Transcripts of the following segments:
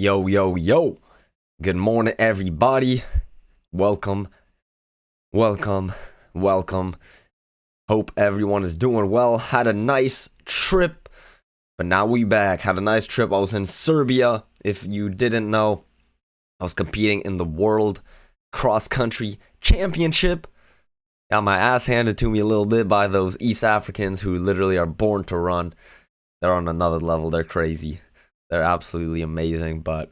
Yo, yo, yo. Good morning, everybody. Welcome, welcome, welcome. Hope everyone is doing well. Had a nice trip, but now we back. Had a nice trip. I was in Serbia. If you didn't know, I was competing in the World Cross Country Championship. Got my ass handed to me a little bit by those East Africans who literally are born to run. They're on another level. They're crazy. They're absolutely amazing, but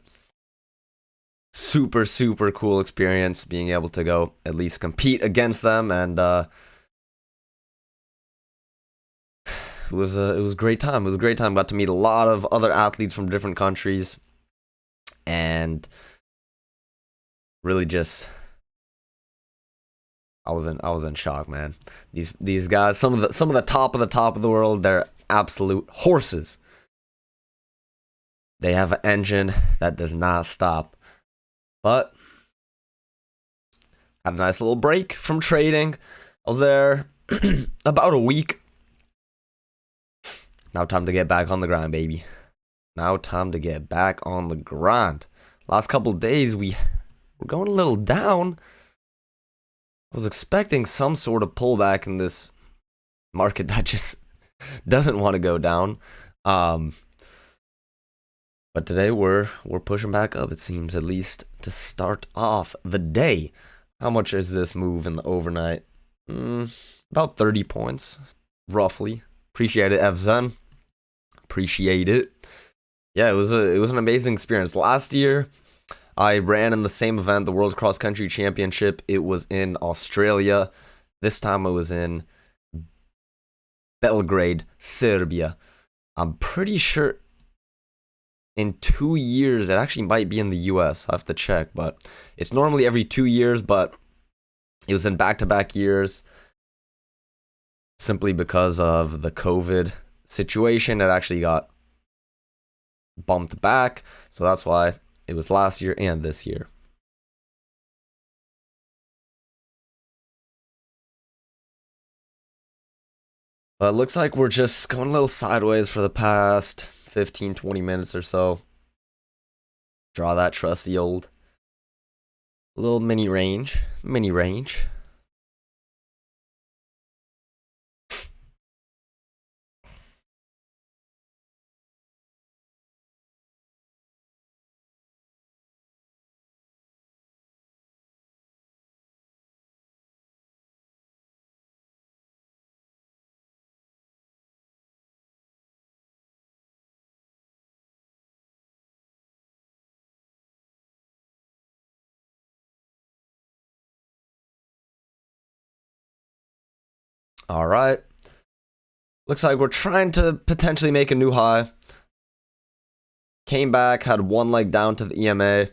super, super cool experience being able to go at least compete against them, and it was a great time. It was a great time. Got to meet a lot of other athletes from different countries, and really just I was in shock, man. These guys, some of the top of the world, they're absolute horses. They have an engine that does not stop. But had a nice little break from trading. I was there about a week. Now time to get back on the grind, baby. Now time to get back on the grind. Last couple of days we're going a little down. I was expecting some sort of pullback in this market that just doesn't want to go down. But today we're pushing back up, it seems, at least to start off the day. How much is this move in the overnight? About 30 points, roughly. Appreciate it, Evzen. Appreciate it. Yeah, it was an amazing experience. Last year, I ran in the same event, the World Cross Country Championship. It was in Australia. This time I was in Belgrade, Serbia. I'm pretty sure in 2 years, it actually might be in the US. I have to check, but it's normally every 2 years, but it was in back-to-back years simply because of the COVID situation. It actually got bumped back, so that's why it was last year and this year. But it looks like we're just going a little sideways for the past 15, 20 minutes or so. Draw that trusty old little mini range. All right. Looks like we're trying to potentially make a new high. Came back, had one leg down to the EMA.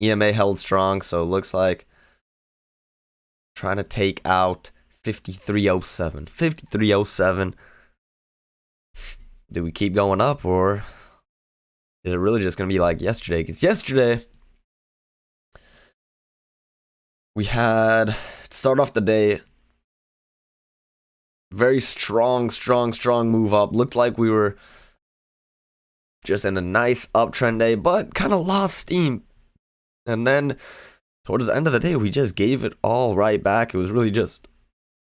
EMA held strong, so it looks like trying to take out 5307. 5307. Do we keep going up, or is it really just going to be like yesterday? Because yesterday, we had, start off the day, very strong move up. Looked like we were just in a nice uptrend day, but kind of lost steam. And then towards the end of the day, we just gave it all right back. It was really just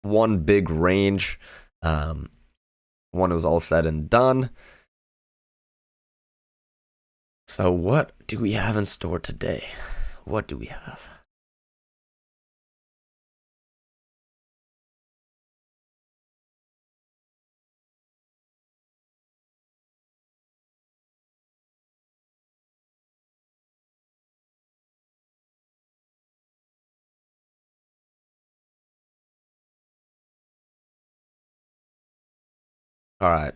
one big range. When it was all said and done. So what do we have in store today? What do we have? All right.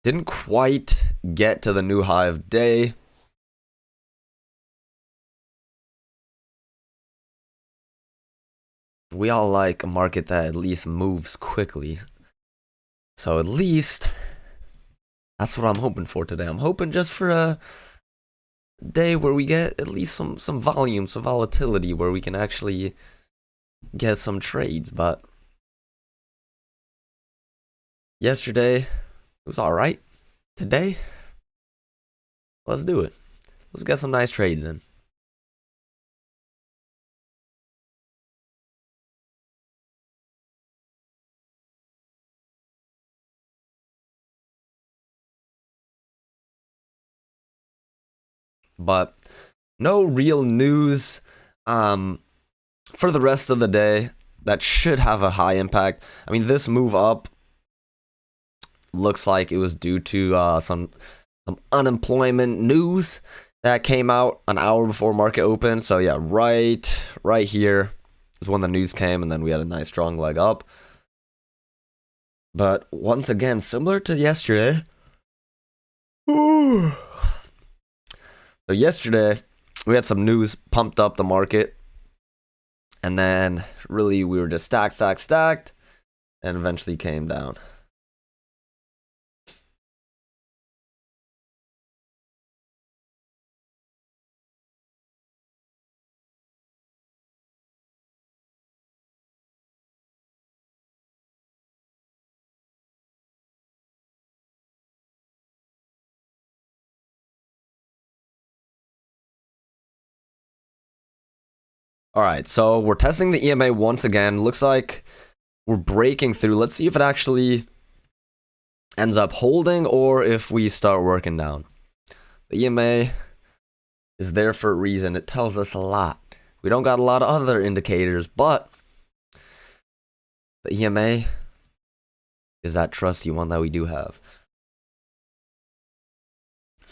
Didn't quite get to the new high of day. We all like a market that at least moves quickly. So at least that's what I'm hoping for today. I'm hoping just for a day where we get at least some volume, some volatility, where we can actually get some trades. But yesterday it was all right. Today Let's do it. Let's get some nice trades in. But no real news for the rest of the day that should have a high impact. I mean, this move up looks like it was due to some unemployment news that came out an hour before market open. So yeah, right here is when the news came, and then we had a nice strong leg up. But once again, similar to yesterday. So yesterday, we had some news pumped up the market. And then, really, we were just stacked, and eventually came down. All right, so we're testing the EMA once again. Looks like we're breaking through. Let's see if it actually ends up holding or if we start working down. The EMA is there for a reason. It tells us a lot. We don't got a lot of other indicators, but the EMA is that trusty one that we do have.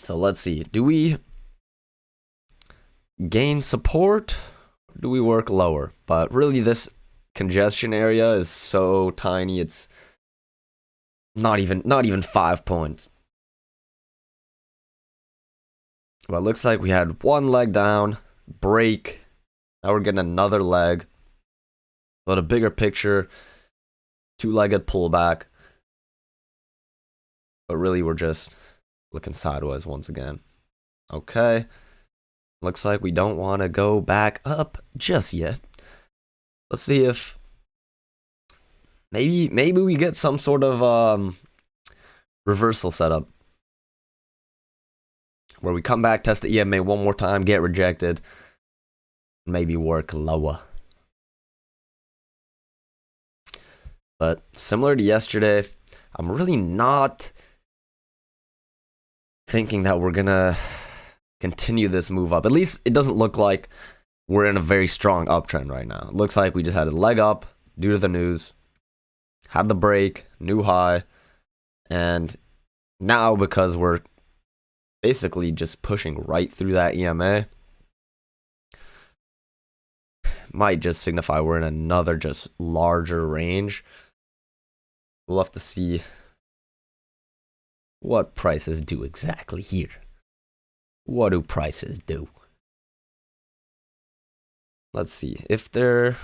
So let's see. Do we gain support? Or do we work lower? But really, this congestion area is so tiny. It's not even 5 points. Well, it looks like we had one leg down, break. Now we're getting another leg. But a bigger picture, two-legged pullback. But really, we're just looking sideways once again. Okay. Looks like we don't want to go back up just yet. Let's see if maybe we get some sort of reversal setup where we come back, test the EMA one more time, get rejected, maybe work lower. But similar to yesterday, I'm really not thinking that we're gonna continue this move up. At least it doesn't look like we're in a very strong uptrend right now. It looks like we just had a leg up due to the news, had the break, new high, and now because we're basically just pushing right through that EMA, might just signify we're in another just larger range. We'll have to see what prices do exactly here. What do prices do? Let's see. If there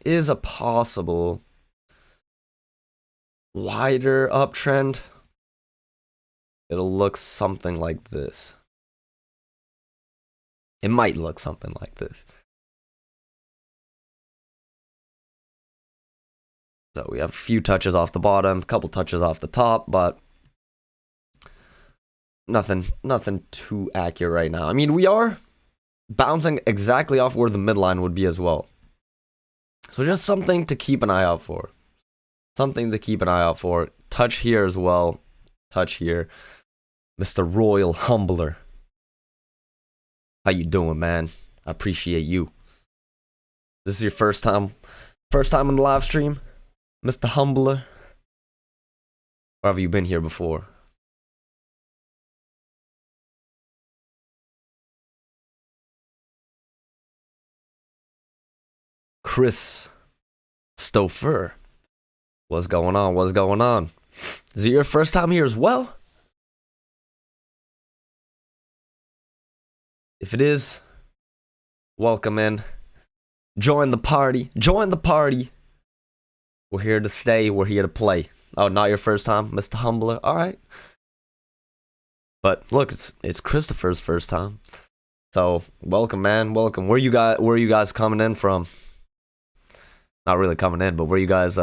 is a possible wider uptrend, it'll look something like this. It might look something like this. So we have a few touches off the bottom, a couple touches off the top, but nothing too accurate right now. I mean, we are bouncing exactly off where the midline would be as well. So just something to keep an eye out for. Something to keep an eye out for. Touch here as well. Touch here. Mr. Royal Humbler. How you doing, man? I appreciate you. This is your first time on the live stream, Mr. Humbler? Or have you been here before? Chris Stouffer. What's going on? What's going on? Is it your first time here as well? If it is, welcome in. Join the party. Join the party. We're here to stay. We're here to play. Oh, not your first time, Mr. Humbler? All right. But look, it's Christopher's first time. So welcome, man. Welcome. Where you guys coming in from? Not really coming in, but where you guys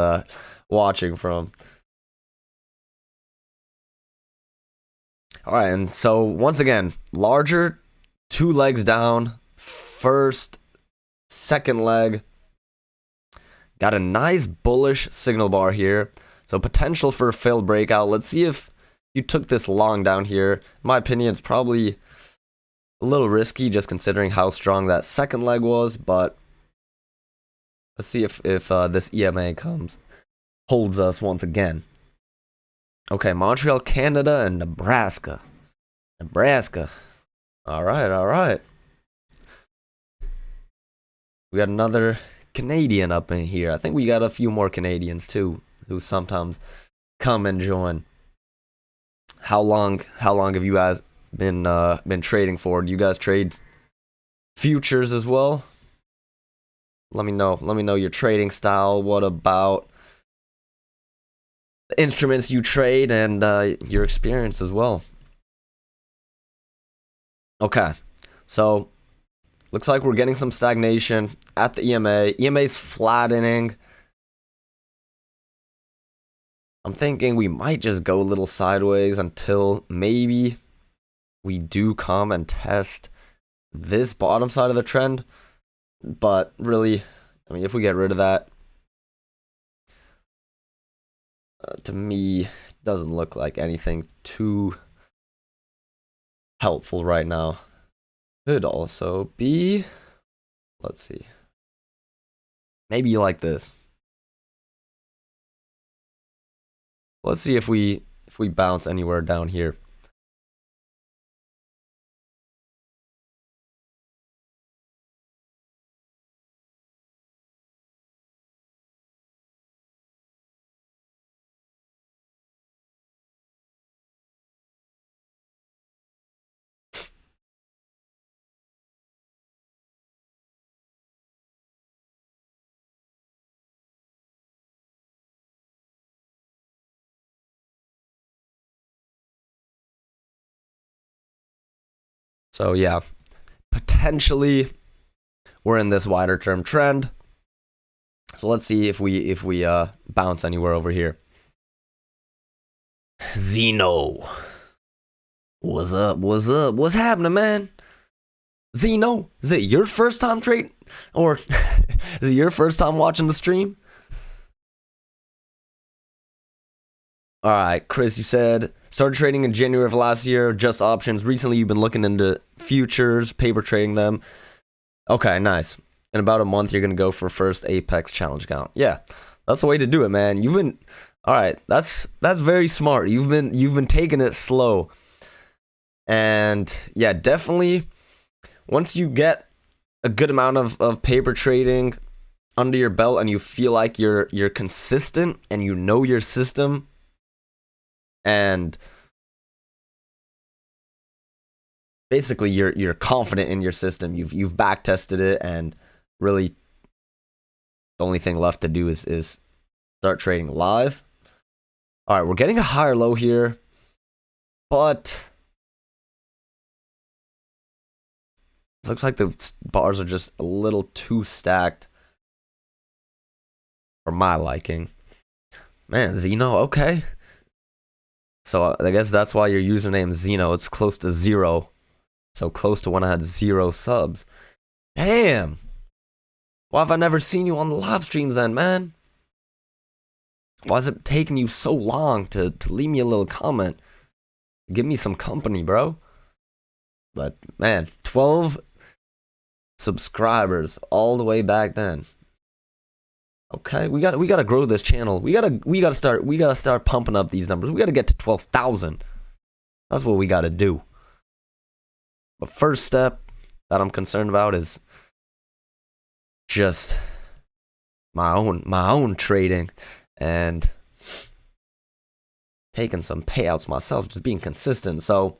watching from? All right, and so once again, larger, 2 legs down, first, second leg. Got a nice bullish signal bar here. So potential for a failed breakout. Let's see if you took this long down here. In my opinion, it's probably a little risky just considering how strong that second leg was, but let's see if this EMA holds us once again. Okay, Montreal, Canada, and Nebraska. All right. We got another Canadian up in here. I think we got a few more Canadians too, who sometimes come and join. How long have you guys been trading for? Do you guys trade futures as well? Let me know your trading style. What about the instruments you trade and your experience as well? Okay, so looks like we're getting some stagnation at the EMA. EMA's flattening. I'm thinking we might just go a little sideways until maybe we do come and test this bottom side of the trend. But really, I mean, if we get rid of that, to me, doesn't look like anything too helpful right now. Could also be, let's see, maybe like this. Let's see if we bounce anywhere down here. So yeah, potentially we're in this wider term trend. So let's see if we bounce anywhere over here. Zeno, what's up? What's happening, man? Zeno, is it your first time trading, or is it your first time watching the stream? All right, Chris, you said started trading in January of last year, just options. Recently, you've been looking into futures, paper trading them. Okay, nice. In about a month, you're gonna go for first Apex challenge account. Yeah, that's the way to do it, man. You've been all right. That's very smart. You've been taking it slow, and yeah, definitely. Once you get a good amount of paper trading under your belt, and you feel like you're consistent, and you know your system. And basically, you're confident in your system. You've back tested it, and really, the only thing left to do is start trading live. All right, we're getting a higher low here, but looks like the bars are just a little too stacked for my liking. Man, Zeno, okay. So I guess that's why your username is Zeno. It's close to 0. So close to when I had 0 subs. Damn. Why have I never seen you on the live streams then, man? Why is it taking you so long to leave me a little comment? Give me some company, bro. But man, 12 subscribers all the way back then. Okay, we gotta grow this channel. We gotta start pumping up these numbers. We gotta get to 12,000. That's what we gotta do. But first step that I'm concerned about is just my own trading and taking some payouts myself, just being consistent. So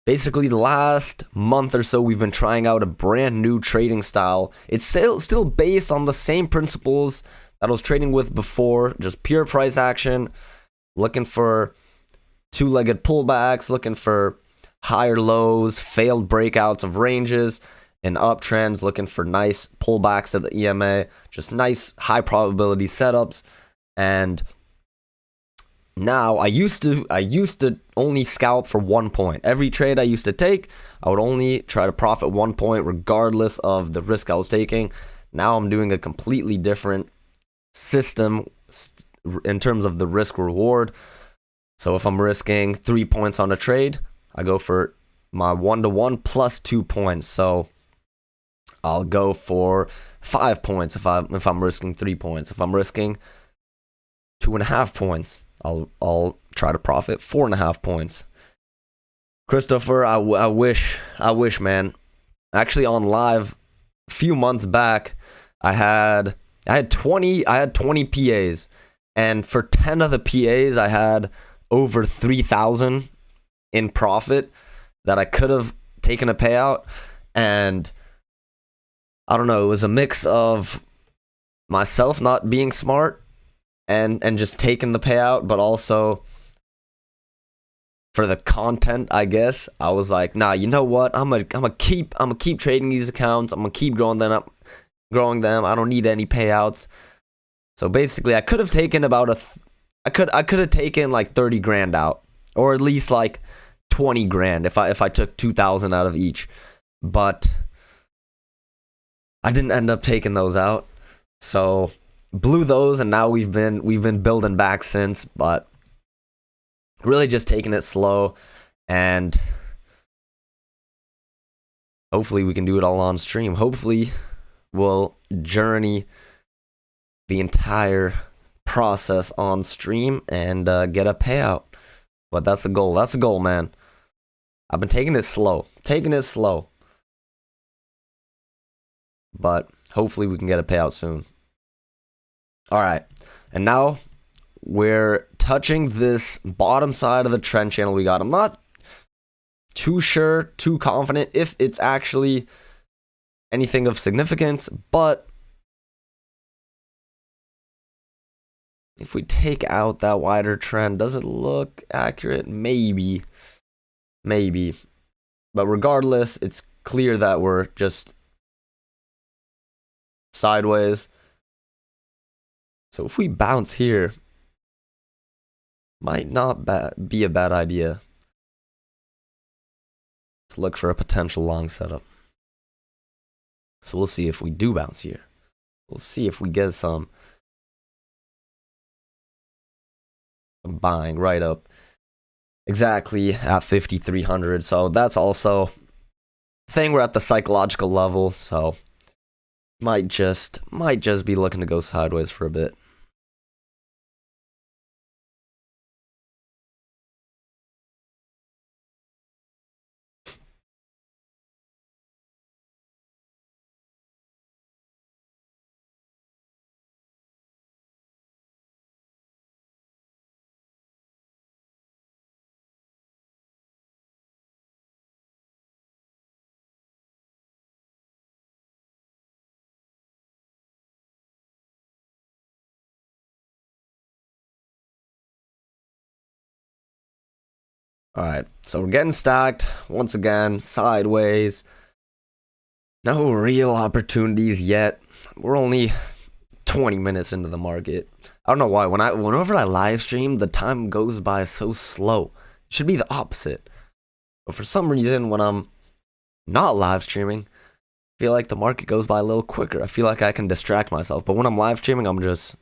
basically, the last month or so, we've been trying out a brand new trading style. It's still based on the same principles that I was trading with before, just pure price action, looking for two-legged pullbacks, looking for higher lows, failed breakouts of ranges, and uptrends, looking for nice pullbacks at the EMA, just nice high probability setups. And Now I used to only scalp for 1 point. Every trade I used to take, I would only try to profit 1 point regardless of the risk I was taking. Now I'm doing a completely different system in terms of the risk reward. So if I'm risking 3 points on a trade, I go for my 1-to-1 plus 2 points. So I'll go for 5 points if I'm risking 3 points. If I'm risking 2.5 points, I'll try to profit 4.5 points. Christopher, I wish, man. Actually, on live a few months back, I had 20 PAs, and for 10 of the PAs, I had over 3,000 in profit that I could have taken a payout. And I don't know, it was a mix of myself not being smart and just taking the payout, but also for the content, I guess. I was like, nah, you know what? I'm gonna keep trading these accounts. I'm gonna keep growing them. I don't need any payouts. So basically, I could have taken I could have taken like 30 grand out, or at least like 20 grand if I took 2,000 out of each. But I didn't end up taking those out. So blew those, and now we've been building back since, but really just taking it slow, and hopefully we can do it all on stream. Hopefully we'll journey the entire process on stream and get a payout. But that's the goal. That's the goal, man. I've been taking it slow. But hopefully we can get a payout soon. All right. And now we're touching this bottom side of the trend channel we got. I'm not too sure, too confident if it's actually anything of significance, but if we take out that wider trend, does it look accurate? Maybe. But regardless, it's clear that we're just sideways. So if we bounce here, might not be a bad idea to look for a potential long setup. So we'll see if we do bounce here. We'll see if we get some buying right up exactly at 5,300. So that's also a thing. We're at the psychological level, so might just be looking to go sideways for a bit. All right, so we're getting stacked once again, sideways. No real opportunities yet. We're only 20 minutes into the market. I don't know why. Whenever I live stream, the time goes by so slow. It should be the opposite. But for some reason, when I'm not live streaming, I feel like the market goes by a little quicker. I feel like I can distract myself. But when I'm live streaming, I'm just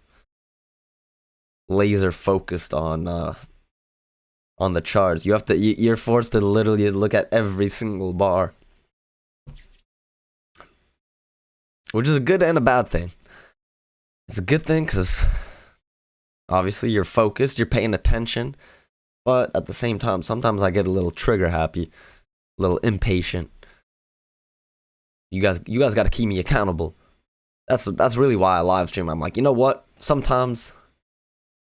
laser focused on the charts. You're forced to literally look at every single bar, which is a good and a bad thing. It's a good thing because obviously you're focused, you're paying attention, but at the same time, sometimes I get a little trigger happy, a little impatient. You guys got to keep me accountable. That's really why I live stream. I'm like, you know what? Sometimes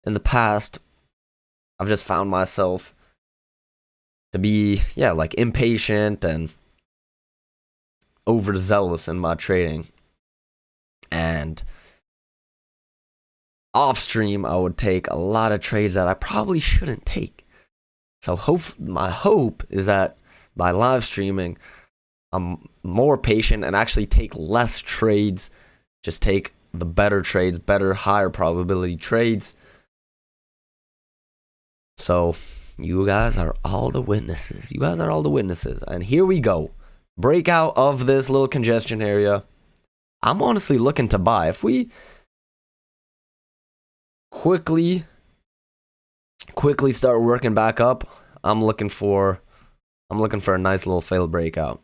in the past, I've just found myself to be, like impatient and overzealous in my trading. And off stream, I would take a lot of trades that I probably shouldn't take. So my hope is that by live streaming, I'm more patient and actually take less trades. Just take the better trades, higher probability trades. So you guys are all the witnesses. You guys are all the witnesses. And here we go. Breakout of this little congestion area. I'm honestly looking to buy. If we quickly start working back up, I'm looking for a nice little failed breakout.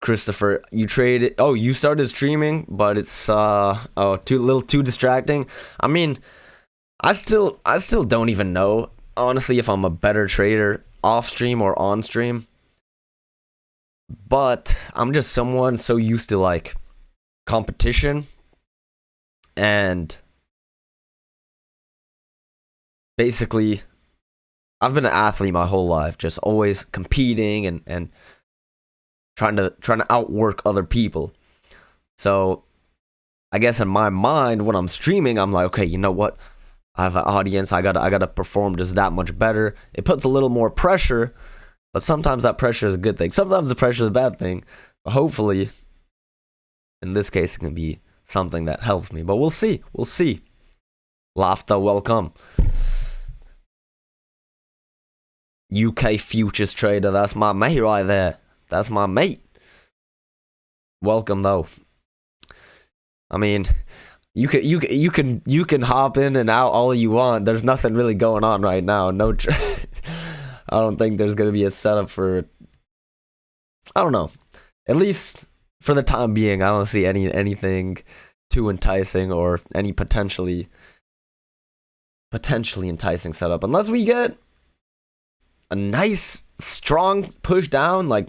Christopher, you traded. Oh, you started streaming, but it's too distracting. I mean, I still don't even know honestly if I'm a better trader off stream or on stream. But I'm just someone so used to like competition and basically I've been an athlete my whole life, just always competing and trying to outwork other people. So I guess in my mind when I'm streaming, I'm like, okay, you know what? I have an audience. I gotta perform just that much better. It puts a little more pressure, but sometimes that pressure is a good thing. Sometimes the pressure is a bad thing. But hopefully, in this case, it can be something that helps me. But we'll see. We'll see. Lafta, welcome. UK futures trader. That's my mate right there. That's my mate. Welcome though. I mean, you can hop in and out all you want. There's nothing really going on right now. I don't think there's gonna be a setup for. I don't know. At least for the time being, I don't see anything too enticing or any potentially enticing setup unless we get a nice strong push down. Like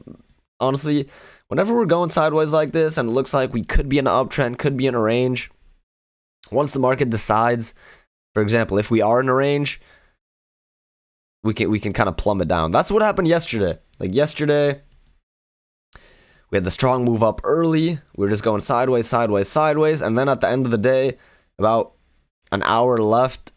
honestly, whenever we're going sideways like this and it looks like we could be in an uptrend, could be in a range. Once the market decides, for example, if we are in a range, we can kind of plummet down. That's what happened yesterday. Like yesterday, we had the strong move up early. We were just going sideways, and then at the end of the day, about an hour left.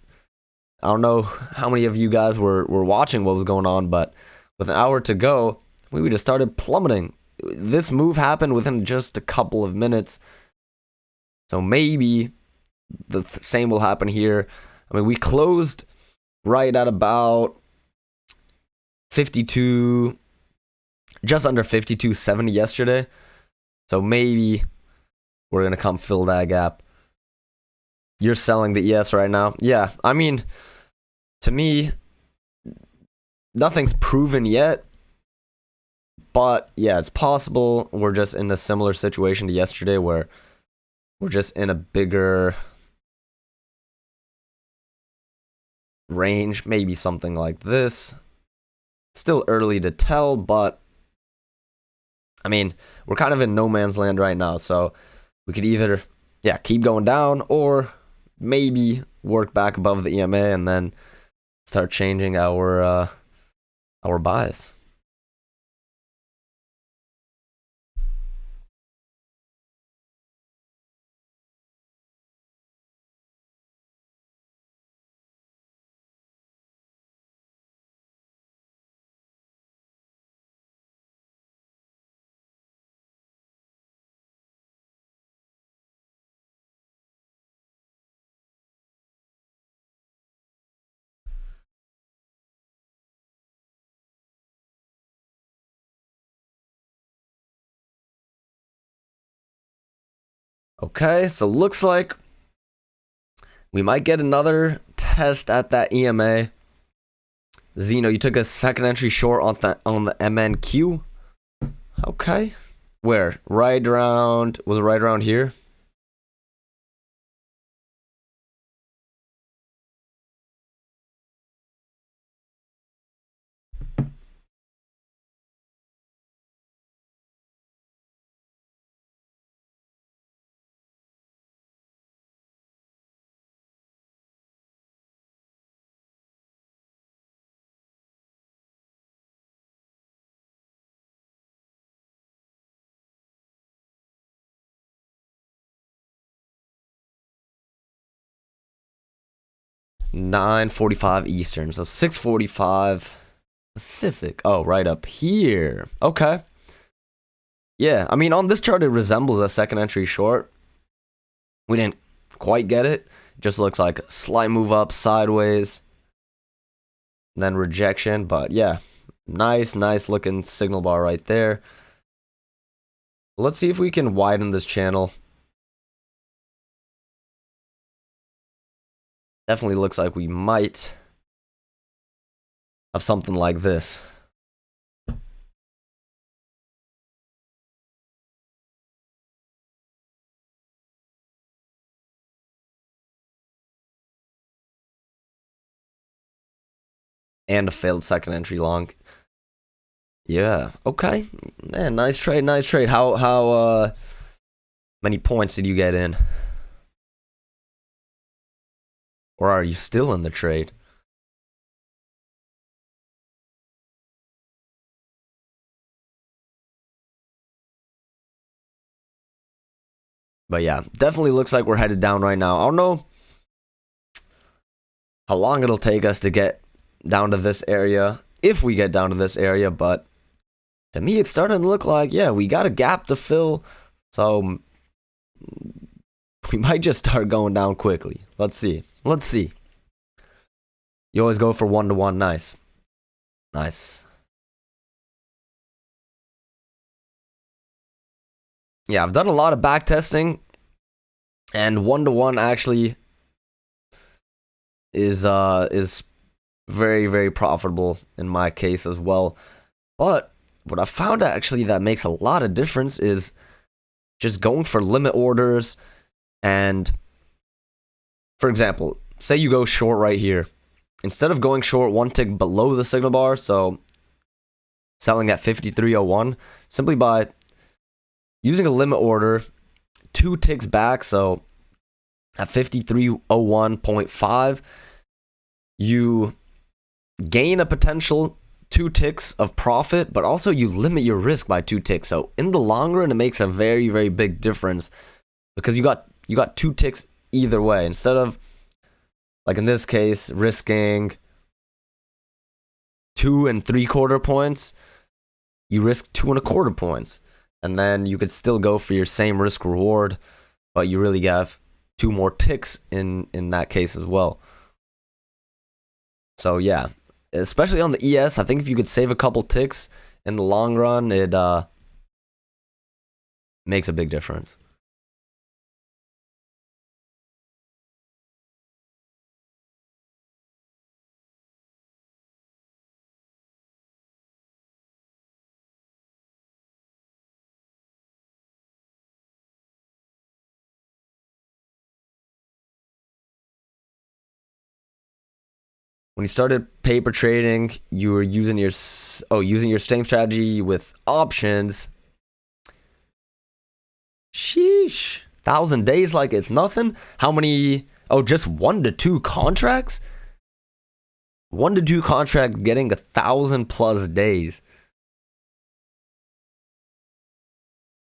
I don't know how many of you guys were watching what was going on, but with an hour to go, we just started plummeting. This move happened within just a couple of minutes. So maybe the same will happen here. I mean, we closed right at about 52, just under 52.70 yesterday. So maybe we're going to come fill that gap. You're selling the ES right now? Yeah, I mean, to me, nothing's proven yet. But yeah, it's possible we're just in a similar situation to yesterday where we're just in a bigger range, maybe something like this. Still early to tell, but I mean, we're kind of in no man's land right now, so we could either keep going down or maybe work back above the EMA and then start changing our bias. Okay, so looks like we might get another test at that EMA. Zeno, you took a second entry short on the MNQ. Okay. Where? Was it right around here? (9:45) Eastern, so 6:45 Pacific. Oh, right up here. Okay. Yeah, I mean, on this chart, it resembles a second entry short. We didn't quite get it. Just looks like a slight move up sideways, then rejection. But yeah, nice looking signal bar right there. Let's see if we can widen this channel. Definitely looks like we might have something like this. And a failed second entry long. Yeah, okay. Man, nice trade. How many points did you get in? Or are you still in the trade? But yeah, definitely looks like we're headed down right now. I don't know how long it'll take us to get down to this area, if we get down to this area, but to me it's starting to look like, yeah, we got a gap to fill, so we might just start going down quickly. Let's see. You always go for 1-to-1. Nice. Yeah, I've done a lot of back testing, and 1-to-1 actually is very profitable in my case as well. But what I found actually that makes a lot of difference is just going for limit orders. And for example, say you go short right here, instead of going short one tick below the signal bar, so selling at 53.01, simply by using a limit order 2 ticks back, so at 53.01.5, you gain a potential 2 ticks of profit, but also you limit your risk by 2 ticks. So in the long run, it makes a very big difference, because you got 2 ticks either way. Instead of, like in this case, risking 2 3/4 points, you risk 2 1/4 points, and then you could still go for your same risk reward, but you really have 2 more ticks in that case as well. So yeah, especially on the ES, I think if you could save a couple ticks in the long run, it makes a big difference. When you started paper trading, you were using your same strategy with options. Sheesh. 1,000 days like it's nothing? How many? Oh, just 1 to 2 contracts? 1 to 2 contracts getting 1,000+ days.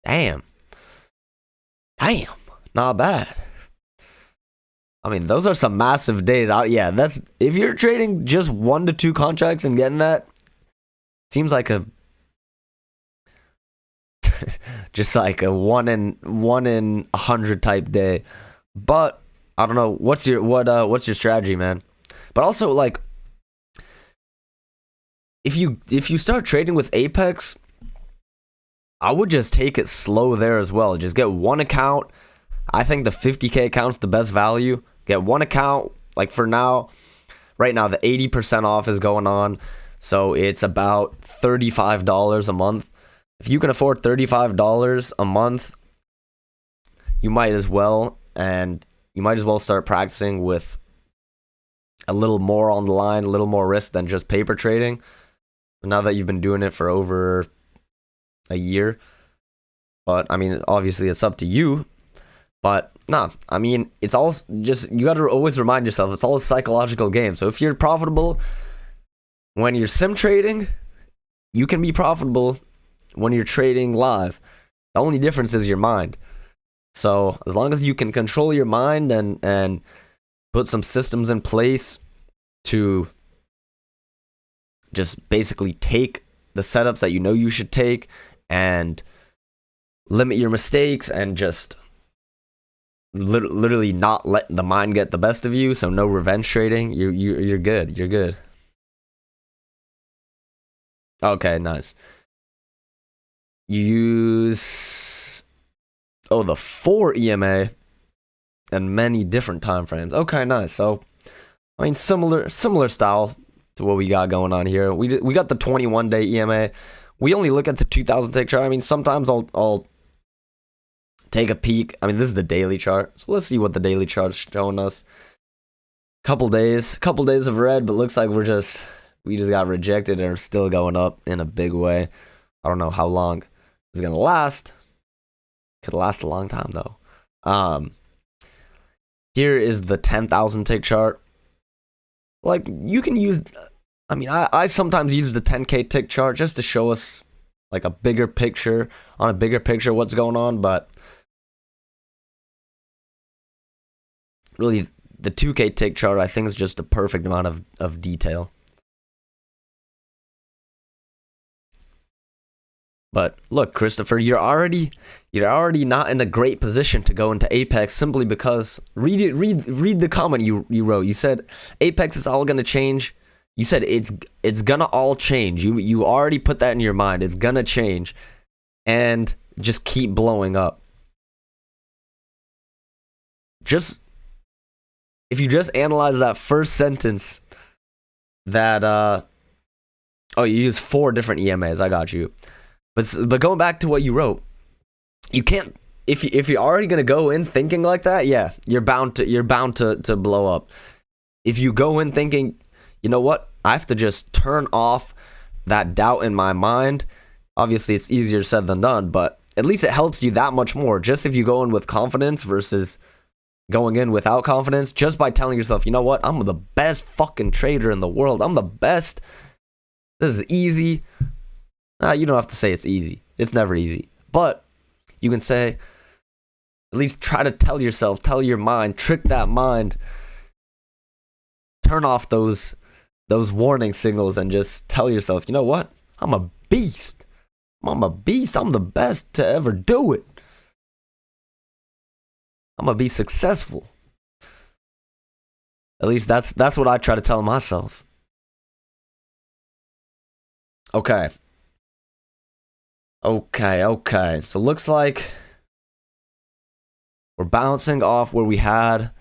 Damn. Not bad. I mean, those are some massive days. Yeah, that's, if you're trading just 1 to 2 contracts and getting that, seems like a just like a 1 in 100 type day. But I don't know, what's your strategy, man? But also, like, if you start trading with Apex, I would just take it slow there as well. Just get 1 account. I think the 50K account's the best value. Get 1 account. Like for now, right now the 80% off is going on, so it's about $35 a month. If you can afford $35 a month, you might as well, and you might as well start practicing with a little more on the line, a little more risk than just paper trading. Now that you've been doing it for over a year. But I mean, obviously it's up to you. But nah, I mean, it's all just, you got to always remind yourself, it's all a psychological game. So if you're profitable when you're sim trading, you can be profitable when you're trading live. The only difference is your mind. So as long as you can control your mind and put some systems in place to just basically take the setups that you know you should take and limit your mistakes and just literally not letting the mind get the best of you. So no revenge trading. You're good. You're good. Okay, nice. You use the 4 EMA and many different time frames. Okay, nice. So I mean, similar style to what we got going on here. We got the 21-day EMA. We only look at the 2,000 tick chart. I mean, sometimes I'll take a peek. I mean, this is the daily chart, so let's see what the daily chart's showing us. Couple days of red, but looks like we just got rejected and are still going up in a big way. I don't know how long it's gonna last. Could last a long time though. Here is the 10,000 tick chart. Like, you can use, I mean, I sometimes use the 10K tick chart just to show us like a bigger picture, what's going on, but really the 2K tick chart I think is just a perfect amount of detail. But look, Christopher, you're already not in a great position to go into Apex simply because read the comment you wrote. You said Apex is all gonna change. You said it's gonna all change. You already put that in your mind. It's gonna change, and just keep blowing up. Just if you just analyze that first sentence, that you use 4 different EMAs. I got you. But going back to what you wrote, you can't, if you're already gonna go in thinking like that, yeah, you're bound to blow up. If you go in thinking, you know what, I have to just turn off that doubt in my mind. Obviously, it's easier said than done, but at least it helps you that much more. Just if you go in with confidence versus going in without confidence, just by telling yourself, you know what, I'm the best fucking trader in the world. I'm the best. This is easy. You don't have to say it's easy. It's never easy. But you can say, at least try to tell your mind, trick that mind, turn off those warning signals and just tell yourself, you know what? I'm a beast. I'm a beast. I'm the best to ever do it. I'm going to be successful. At least that's what I try to tell myself. Okay. So looks like we're bouncing off where we had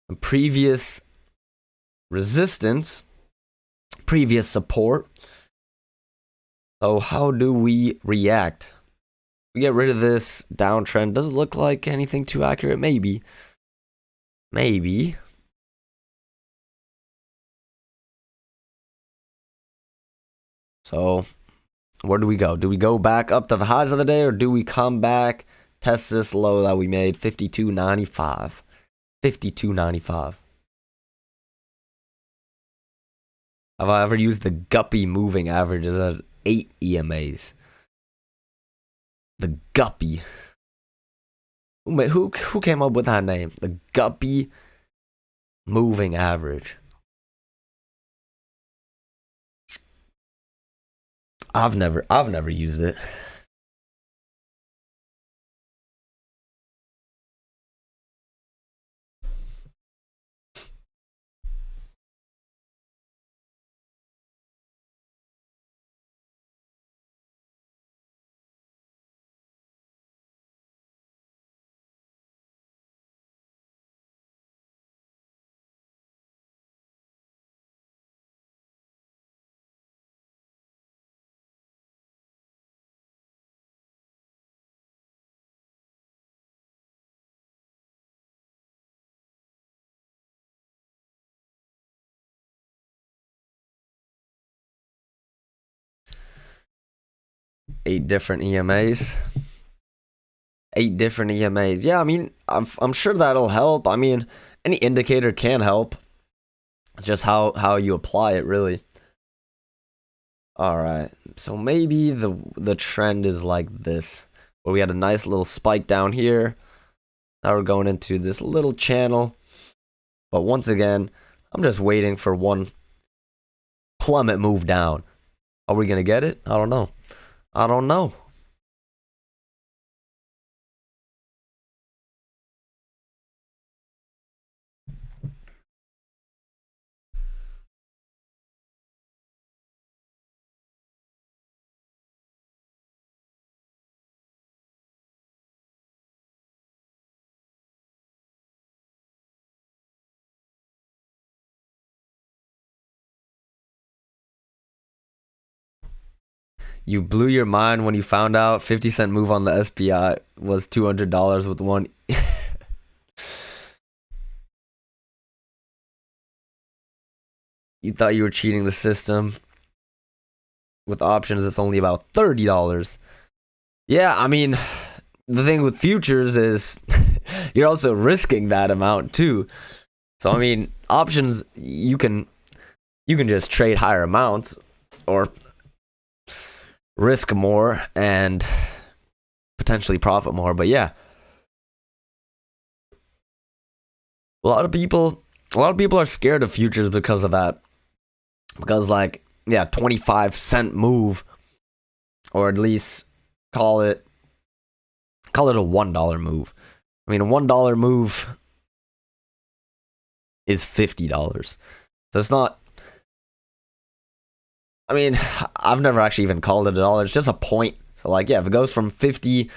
a previous resistance, previous support. So how do we react? We get rid of this downtrend. Doesn't look like anything too accurate. Maybe. So where do we go? Do we go back up to the highs of the day, or do we come back, test this low that we made, 52.95? 52.95. Have I ever used the Guppy moving average? Is that 8 EMAs? The Guppy. Who came up with that name? The Guppy moving average. I've never used it. Eight different EMAs. Yeah, I mean, I'm sure that'll help. I mean, any indicator can help. It's just how you apply it, really. All right. So maybe the trend is like this, where we had a nice little spike down here. Now we're going into this little channel. But once again, I'm just waiting for one plummet move down. Are we gonna get it? I don't know. You blew your mind when you found out 50-cent move on the SPI was $200 with one. You thought you were cheating the system. With options, it's only about $30. Yeah, I mean, the thing with futures is you're also risking that amount too. So I mean, options you can just trade higher amounts or risk more and potentially profit more. But yeah, a lot of people are scared of futures because of that. Because 25-cent move, or at least call it a $1 move. I mean, a $1 move is $50. So it's not. I mean, I've never actually even called it a dollar. It's just a point. So if it goes from 52.98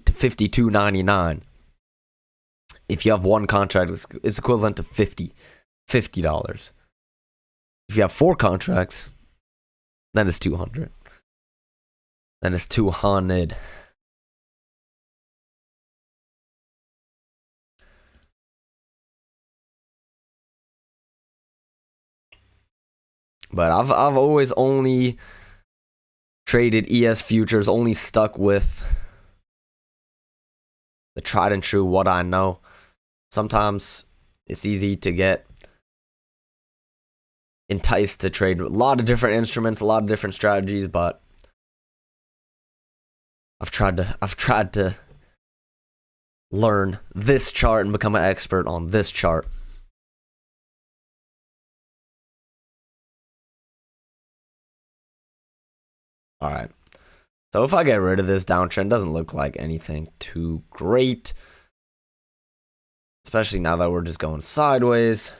to 52.99, if you have one contract, it's equivalent to $50. If you have 4 contracts, then it's 200. Then it's 200. But I've always only traded ES futures, only stuck with the tried and true, what I know. Sometimes it's easy to get enticed to trade a lot of different instruments, a lot of different strategies, but I've tried to learn this chart and become an expert on this chart. All right. So if I get rid of this downtrend, doesn't look like anything too great, especially now that we're just going sideways.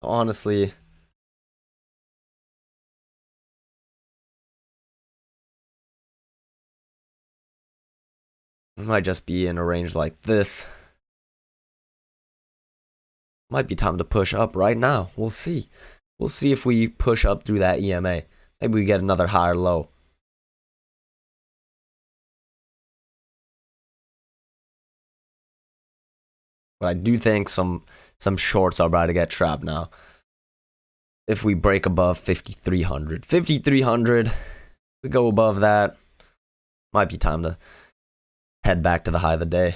Honestly, we might just be in a range like this. Might be time to push up right now. We'll see. We'll see if we push up through that EMA. Maybe we get another higher low. But I do think some shorts are about to get trapped now. If we break above 5,300. 5,300, we go above that. Might be time to head back to the high of the day.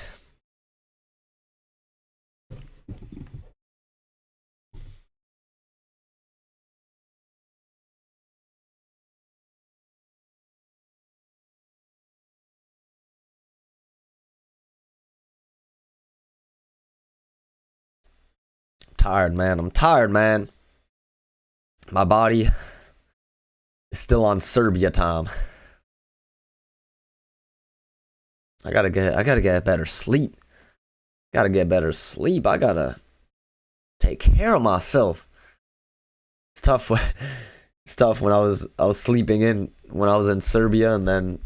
Tired, man. I'm tired, man. My body is still on Serbia time. I gotta get better sleep. I gotta take care of myself. It's tough. It's tough when I was sleeping in when I was in Serbia, and then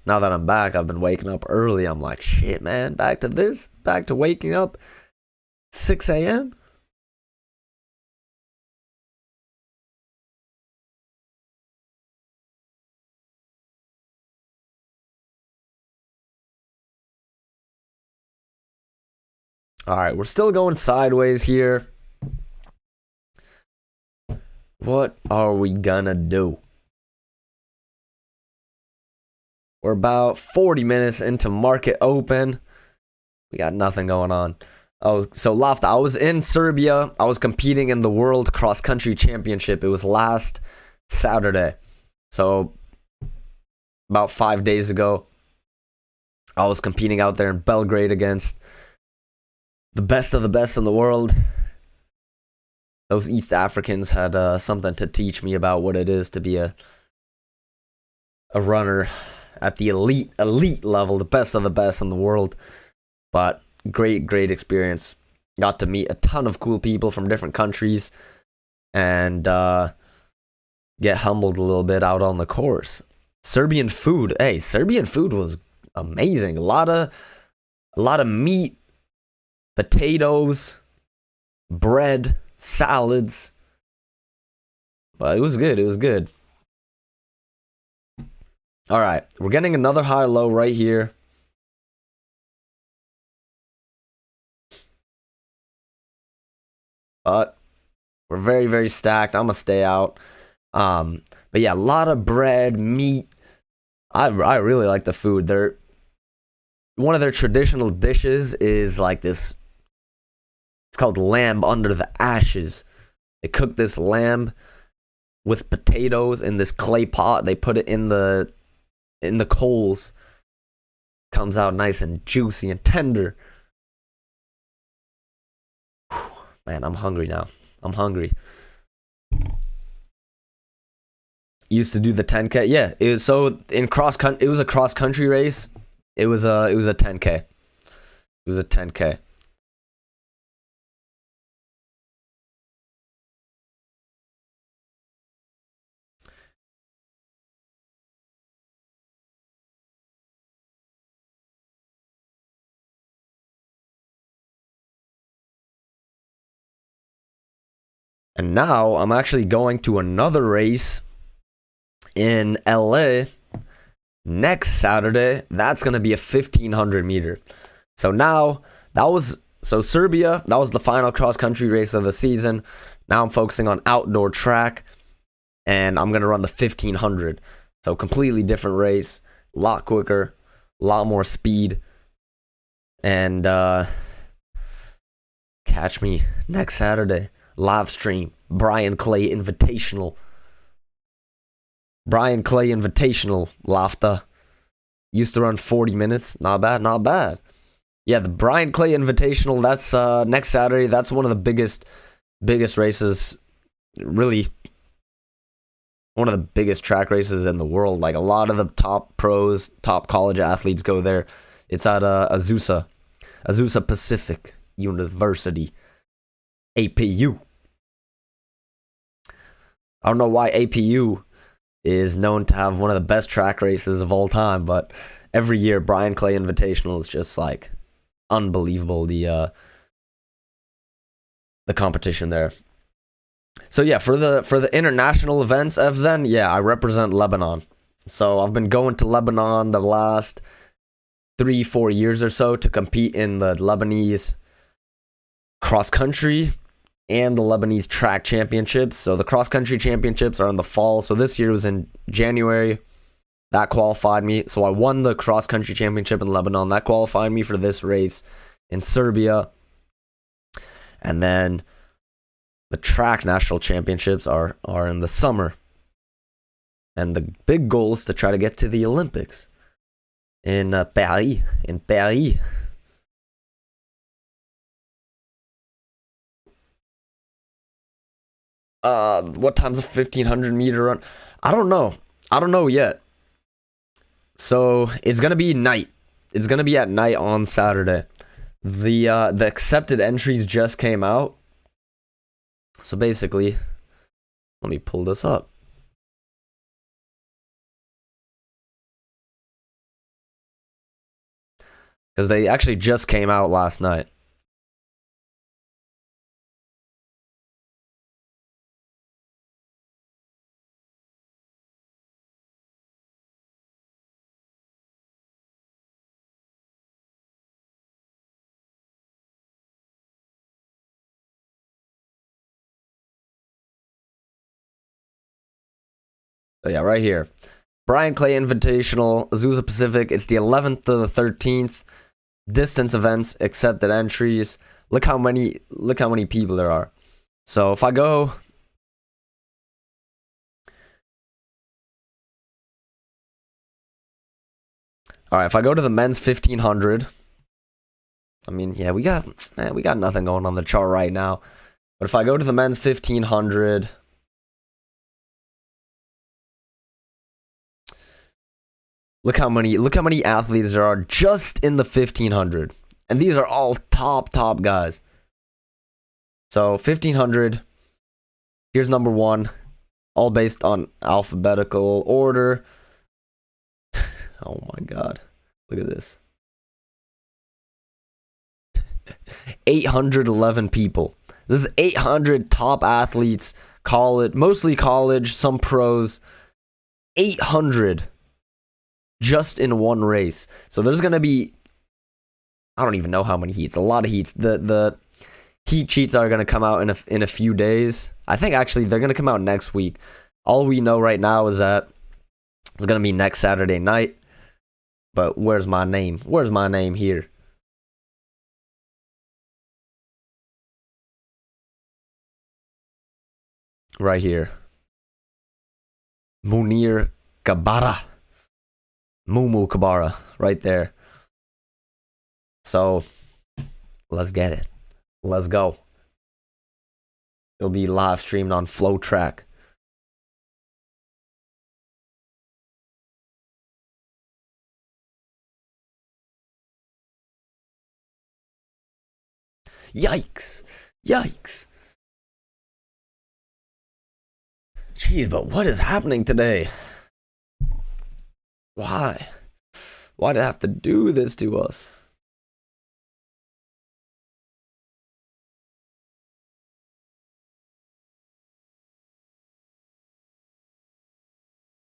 now that I'm back, I've been waking up early. I'm like, shit, man. Back to waking up 6 a.m. All right, we're still going sideways here. What are we gonna do? We're about 40 minutes into market open. We got nothing going on. Oh, so Lofta, I was in Serbia. I was competing in the World Cross Country Championship. It was last Saturday. So about 5 days ago, I was competing out there in Belgrade against the best of the best in the world. Those East Africans had something to teach me about what it is to be a runner at the elite level, the best of the best in the world. But great experience. Got to meet a ton of cool people from different countries and get humbled a little bit out on the course. Serbian food was amazing. A lot of meat, potatoes, bread, salads. But it was good. It was good. All right, we're getting another high low right here. But we're very, very stacked. I'm gonna stay out. But yeah, a lot of bread, meat. I really like the food. One of their traditional dishes is like this. It's called lamb under the ashes. They cook this lamb with potatoes in this clay pot. They put it in the coals. Comes out nice and juicy and tender. Whew, man, I'm hungry now. I'm hungry. Used to do the 10K. Yeah, it was so in cross country. It was a cross country race. It was a 10K. It was a 10K. And now I'm actually going to another race in LA next Saturday. That's going to be a 1500 meter. So now Serbia, that was the final cross country race of the season. Now I'm focusing on outdoor track and I'm going to run the 1500. So completely different race, a lot quicker, a lot more speed. And catch me next Saturday. Live stream. Brian Clay Invitational. Brian Clay Invitational. Lafta. Used to run 40 minutes. Not bad, not bad. Yeah, the Brian Clay Invitational, that's next Saturday. That's one of the biggest races. Really one of the biggest track races in the world. Like a lot of the top pros, top college athletes go there. It's at Azusa Pacific University. APU. I don't know why APU is known to have one of the best track races of all time, but every year Brian Clay Invitational is just like unbelievable, the competition there. So yeah, for the international events, FZen, yeah, I represent Lebanon. So I've been going to Lebanon the last 3-4 years or so to compete in the Lebanese cross country and the Lebanese track championships. So the cross country championships are in the fall. So this year was in January. That qualified me. So I won the cross country championship in Lebanon. That qualified me for this race in Serbia. And then the track national championships are in the summer. And the big goal is to try to get to the Olympics in Paris. What time's a 1500 meter run? I don't know yet. So it's gonna be night. It's gonna be at night on Saturday. The accepted entries just came out. So basically, let me pull this up. Because they actually just came out last night. So yeah, right here. Brian Clay Invitational, Azusa Pacific. It's the 11th to the 13th. Distance events, accepted entries. Look how many people there are. So if I go, all right, if I go to the men's 1500, I mean, yeah, we got nothing going on the chart right now. But if I go to the men's 1500, look how many athletes there are just in the 1500. And these are all top guys. So 1500, here's number 1, all based on alphabetical order. Oh my god. Look at this. 811 people. This is 800 top athletes, mostly college, some pros. 800 just in one race. So there's gonna be, I don't even know how many heats. A lot of heats. The heat sheets are gonna come out in a few days. I think actually they're gonna come out next week. All we know right now is that it's gonna be next Saturday night. But where's my name? Where's my name here? Right here. Munir Kabara. Mumu Kabara. Right there. So, let's get it. Let's go. It'll be live streamed on Flow Track. Yikes. Yikes. Jeez, but what is happening today? Why? Why'd it have to do this to us?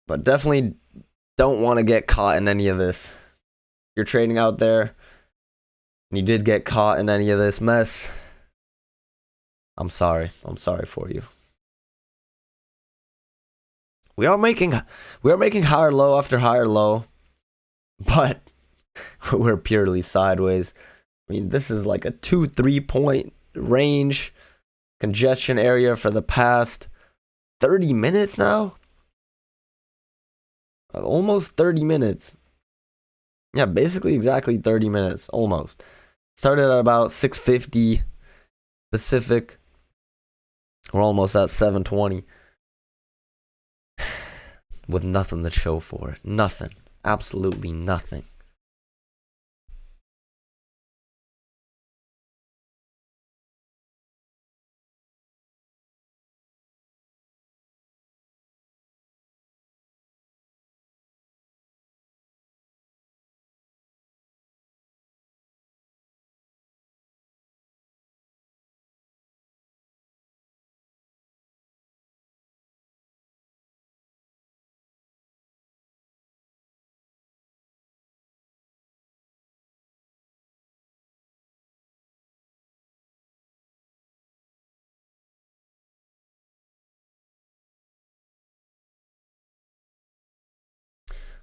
But definitely don't want to get caught in any of this. You're trading out there, and you did get caught in any of this mess. I'm sorry. I'm sorry for you. We are making higher low after higher low, but we're purely sideways. I mean, this is like a 2-3 point range congestion area for the past 30 minutes now. Almost 30 minutes. Yeah, basically exactly 30 minutes, almost. Started at about 6:50 Pacific. We're almost at 7:20. With nothing to show for it. Nothing. Absolutely nothing.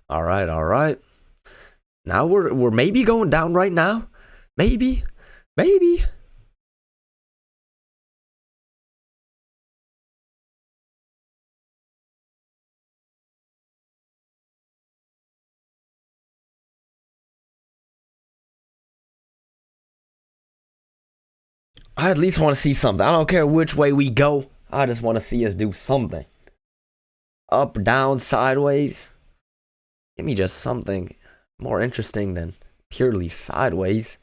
All right, all right. Now we're maybe going down right now. Maybe. I at least want to see something. I don't care which way we go. I just want to see us do something. Up, down, sideways. Give me just something more interesting than purely sideways.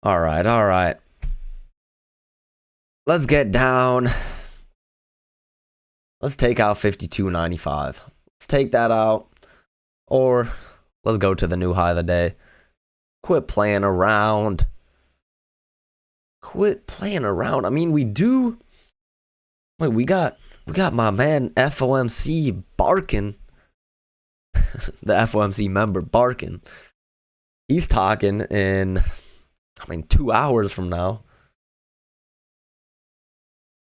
All right, all right. Let's get down. Let's take out 52.95. Let's take that out. Or let's go to the new high of the day. Quit playing around. Quit playing around. I mean, we do. Wait, we got my man FOMC barking. The FOMC member barking. He's talking in, 2 hours from now.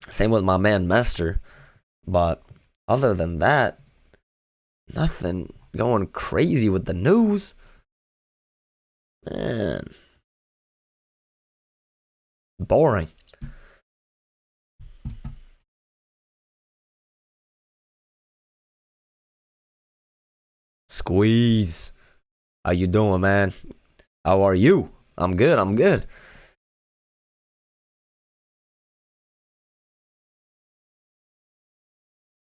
Same with my man Mester. But other than that, nothing going crazy with the news. Man. Boring. Squeeze. How you doing, man? How are you? I'm good. I'm good.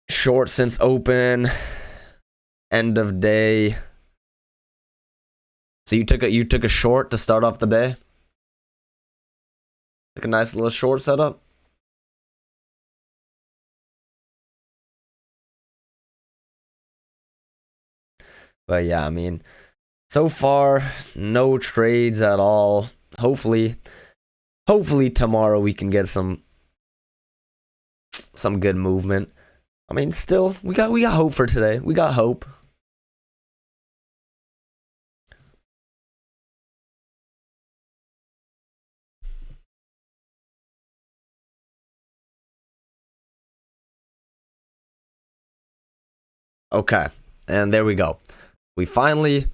Short since open. End of day. So you took a short to start off the day? Took a nice little short setup? But yeah, I mean, so far no trades at all. Hopefully tomorrow we can get some good movement. I mean, still we got hope for today. We got hope. Okay, and there we go. We finally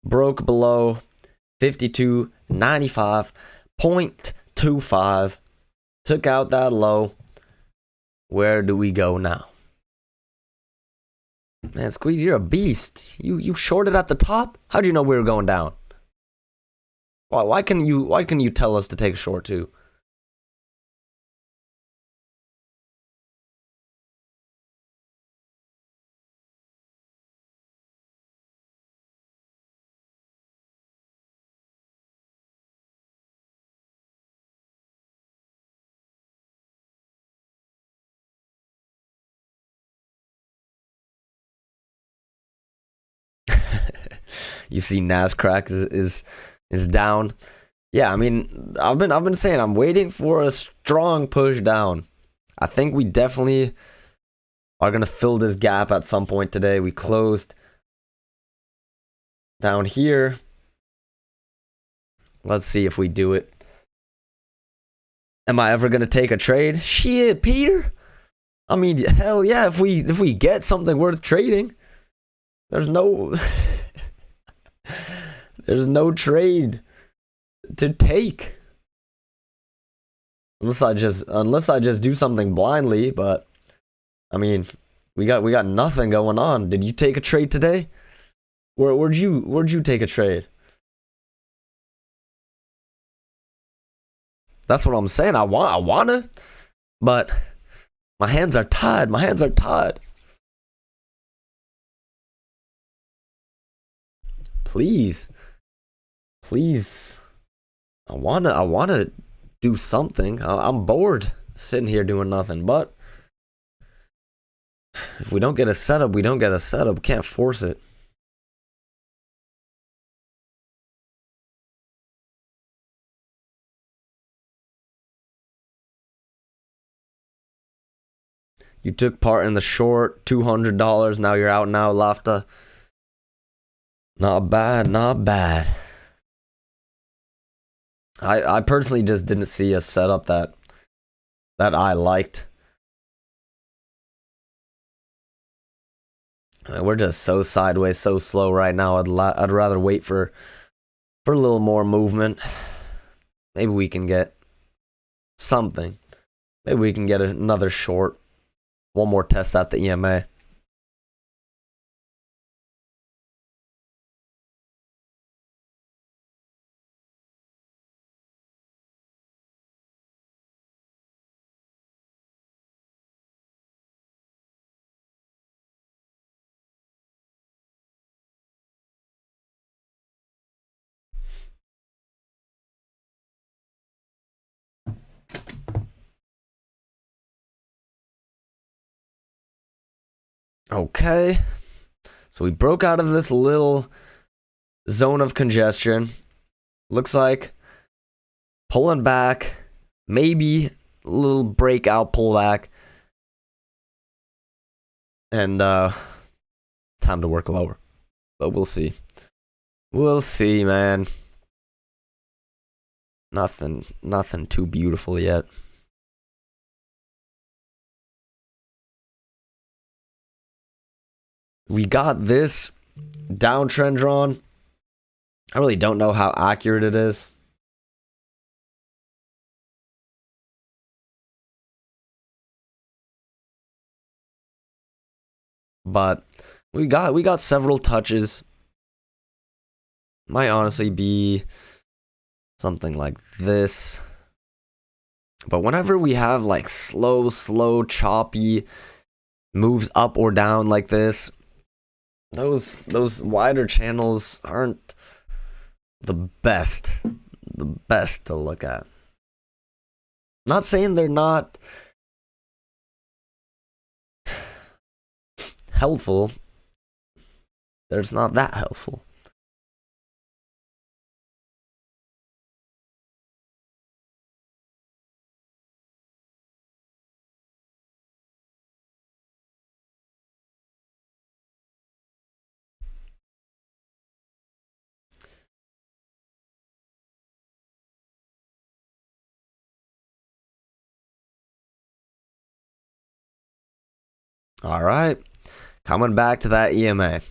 broke below 52.95.25. Took out that low. Where do we go now? Man, Squeeze, you're a beast. You shorted at the top? How'd you know we were going down? Why can you tell us to take a short too? You see Nascrack is down. Yeah, I mean, I've been saying I'm waiting for a strong push down. I think we definitely are gonna fill this gap at some point today. We closed down here. Let's see if we do it. Am I ever gonna take a trade? Shit, Peter. I mean, hell yeah, if we get something worth trading, there's no there's no trade to take. Unless I just do something blindly, but I mean, we got nothing going on. Did you take a trade today? Where'd you take a trade? That's what I'm saying. I wanna, but my hands are tied. My hands are tied. Please. I wanna do something. I'm bored sitting here doing nothing. But if we don't get a setup, we don't get a setup. Can't force it. You took part in the short, $200. Now you're out now, Lafta. Not bad, not bad. I personally just didn't see a setup that I liked. We're just so sideways, so slow right now. I'd rather wait for a little more movement. Maybe we can get something. Maybe we can get another short. One more test at the EMA. Okay. So we broke out of this little zone of congestion. Looks like pulling back, maybe a little breakout pullback, and time to work lower. But we'll see. We'll see, man. Nothing too beautiful yet. We got this downtrend drawn. I really don't know how accurate it is. but we got several touches. Might honestly be something like this. But whenever we have like slow, choppy moves up or down like this, those wider channels aren't the best to look at. Not saying they're not helpful. They're just not that helpful. All right, coming back to that EMA.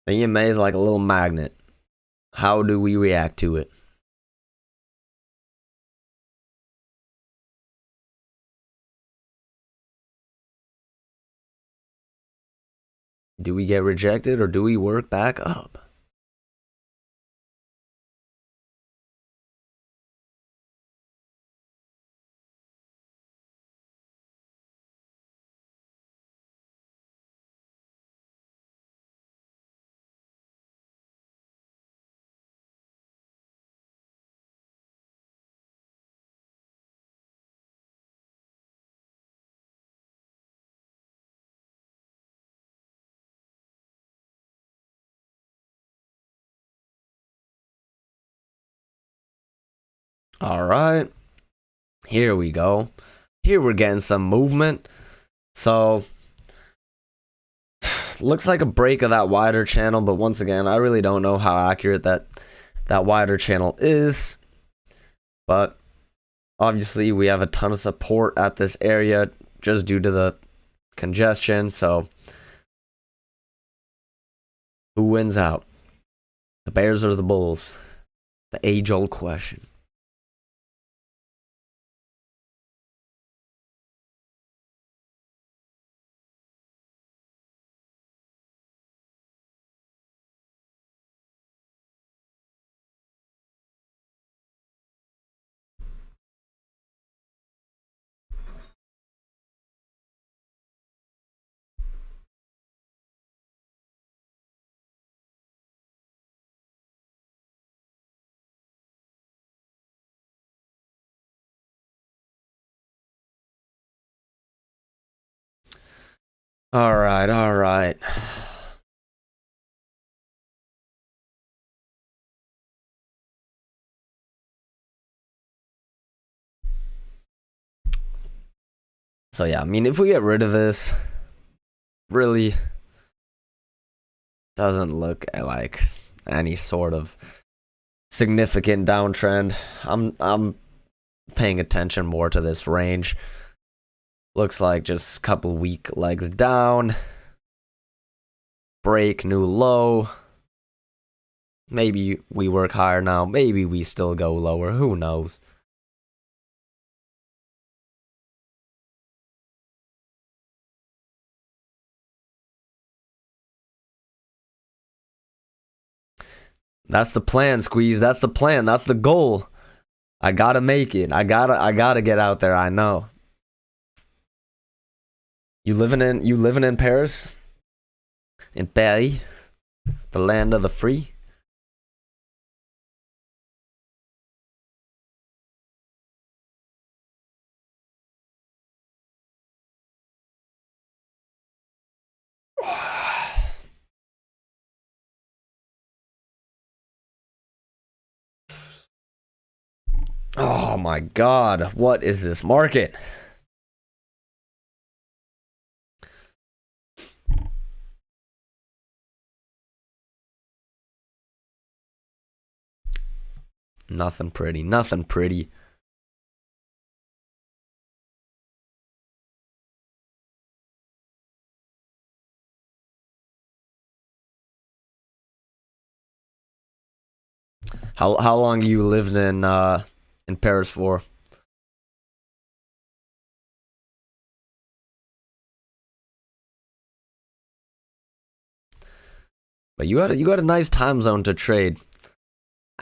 The EMA is like a little magnet. How do we react to it? Do we get rejected or do we work back up? All right, here we go. Here we're getting some movement. So looks like a break of that wider channel, but once again, I really don't know how accurate that wider channel is. But obviously, we have a ton of support at this area just due to the congestion. So who wins out? The Bears or the Bulls? The age-old question. All right. So yeah, I mean, if we get rid of this, really doesn't look like any sort of significant downtrend. I'm paying attention more to this range. Looks like just a couple weak legs down. Break, new low. Maybe we work higher now. Maybe we still go lower. Who knows? That's the plan, Squeeze. That's the plan. That's the goal. I gotta make it. I gotta get out there. I know. You living in Paris? In Paris? The land of the free? Oh my god, what is this market? Nothing pretty, nothing pretty. How long you lived in Paris for? But you got a nice time zone to trade.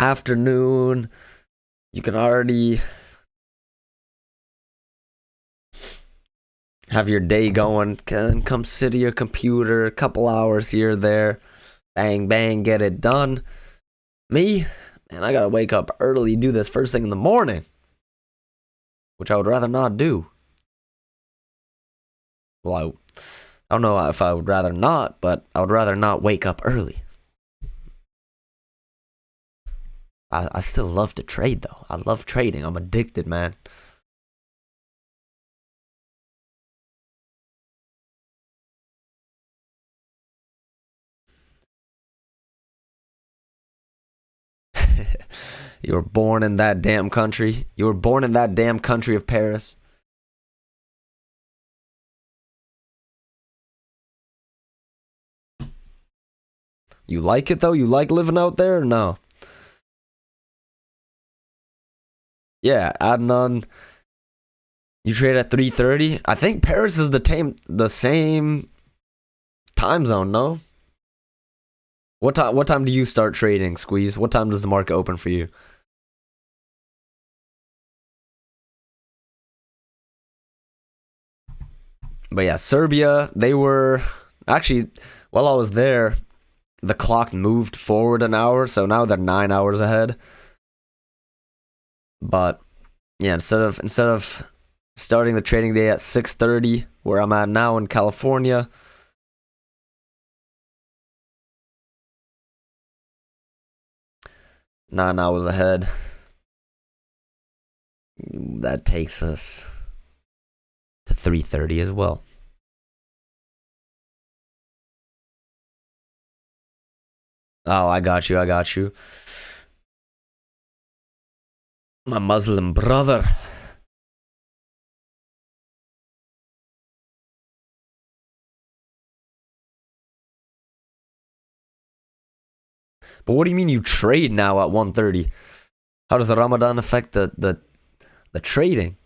Afternoon, you can already have your day going. Come sit at your computer, a couple hours here, there. Bang, bang, get it done. Me, man, I gotta wake up early, do this first thing in the morning. Which I would rather not do. Well, I don't know if I would rather not, but I would rather not wake up early. I still love to trade, though. I love trading. I'm addicted, man. You were born in that damn country. You were born in that damn country of Paris. You like it, though? You like living out there or no? Yeah, Adnan. You trade at 3:30? I think Paris is the same time zone, no? What time do you start trading, Squeeze? What time does the market open for you? But yeah, Serbia, they were actually, while I was there, the clock moved forward an hour, so now they're 9 hours ahead. But yeah, instead of starting the trading day at 6:30, where I'm at now in California, nine hours ahead. That takes us to 3:30 as well. Oh, I got you. My Muslim brother. But what do you mean you trade now at 1:30? How does the Ramadan affect the trading?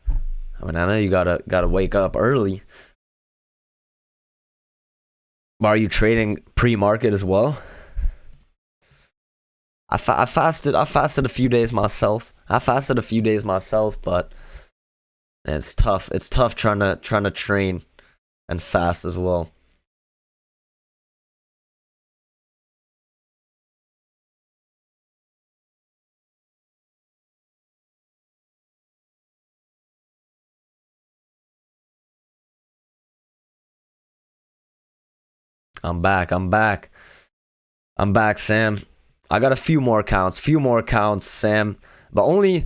I mean, I know you gotta wake up early. But are you trading pre-market as well? I fasted a few days myself. But it's tough. It's tough trying to train and fast as well. I'm back, Sam. I got a few more accounts, Sam. But only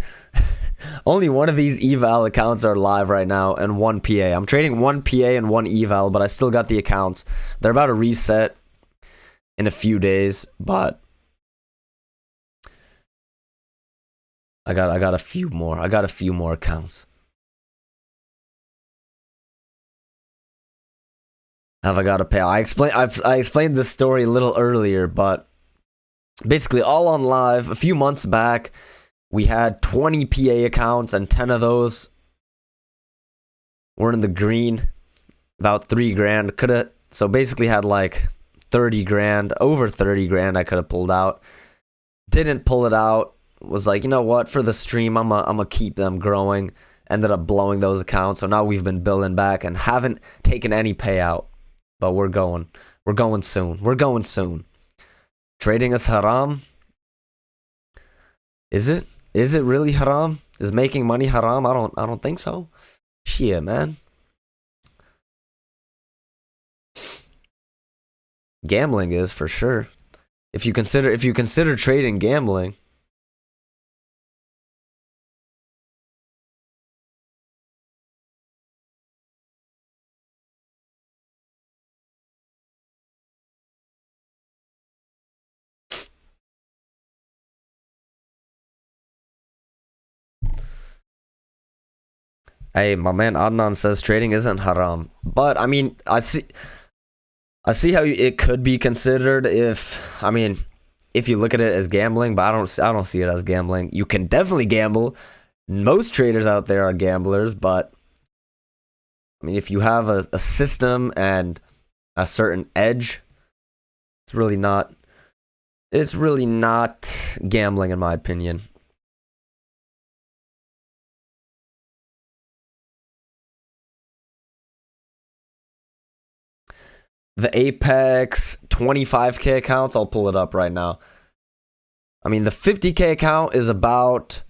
one of these eval accounts are live right now, and one PA. I'm trading one PA and one eval, but I still got the accounts. They're about to reset in a few days, but I got a few more. I got a few more accounts. Have I got to pay? I explained this story a little earlier, but basically all on live. A few months back, we had 20 PA accounts, and 10 of those were in the green. About 3 grand. So basically had like 30 grand, over 30 grand I could have pulled out. Didn't pull it out. Was like, you know what? For the stream, I'm gonna keep them growing. Ended up blowing those accounts. So now we've been building back and haven't taken any payout. But we're going soon. Trading is haram. Is it really haram? Is making money haram? I don't think so. Shit, man. Gambling is for sure. If you consider trading gambling. Hey, my man Adnan says trading isn't haram. But I mean, I see how it could be considered if you look at it as gambling, but I don't see it as gambling. You can definitely gamble. Most traders out there are gamblers, but I mean, if you have a system and a certain edge. It's really not gambling in my opinion. The Apex 25k accounts, I'll pull it up right now. I mean, the 50k account is about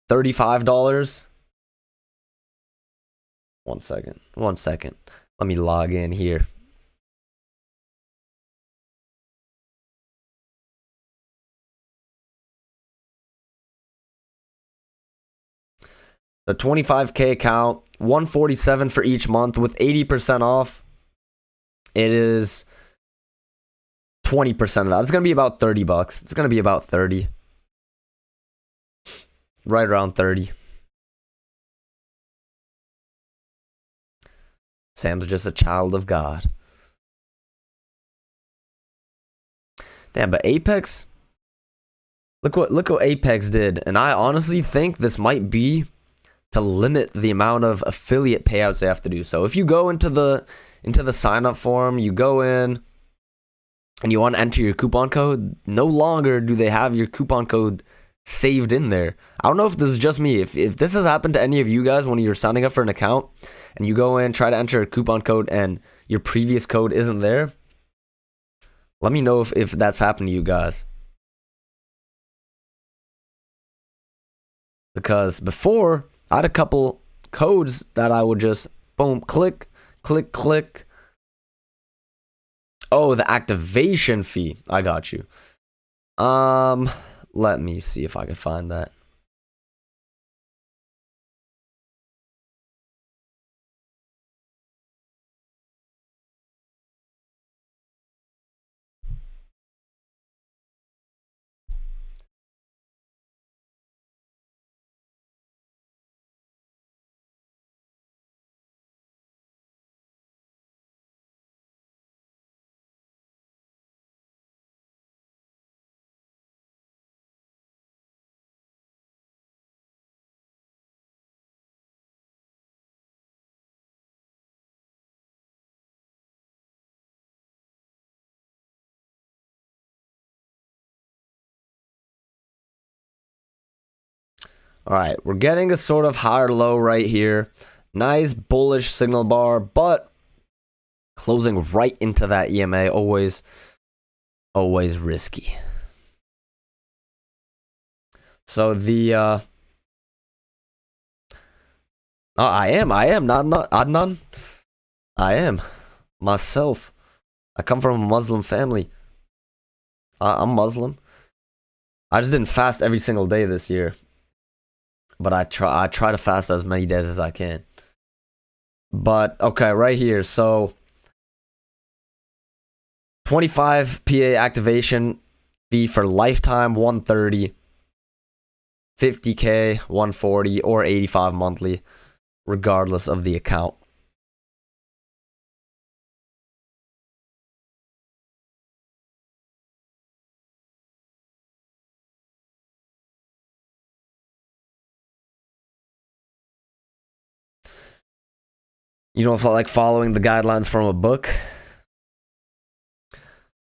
$35. One second. Let me log in here. The 25k account, $147 for each month with 80% off. It is 20% of that. It's going to be about $30. It's going to be about 30. Right around 30. Sam's just a child of God. Damn, but Apex, look what Apex did. And I honestly think this might be to limit the amount of affiliate payouts they have to do. So if you go into the sign up form, you go in and you want to enter your coupon code, no longer do they have your coupon code saved in there. I don't know if this is just me. If this has happened to any of you guys when you're signing up for an account and you go in, try to enter a coupon code and your previous code isn't there, let me know if that's happened to you guys. Because before, I had a couple codes that I would just, boom, click. Oh, the activation fee. I got you. Let me see if I can find that. All right, we're getting a sort of higher low right here. Nice bullish signal bar, but closing right into that EMA, always risky. So the I am not Adnan. I am myself. I come from a Muslim family. I'm Muslim. I just didn't fast every single day this year. But I try to fast as many days as I can. But okay, right here. So 25 PA activation fee for lifetime, 130, 50k, 140, or 85 monthly, regardless of the account. You don't feel like following the guidelines from a book?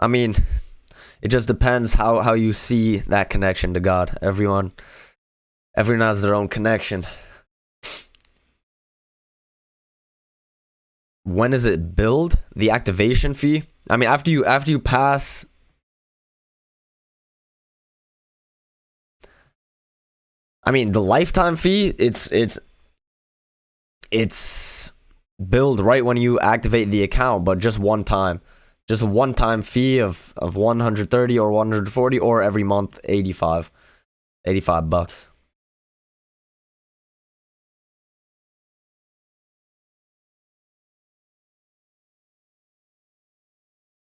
I mean, it just depends how you see that connection to God. Everyone has their own connection. When is it billed? The activation fee? I mean, after you pass. I mean, the lifetime fee, it's billed right when you activate the account, but just one time. Just a one-time fee of 130 or 140, or every month 85 bucks.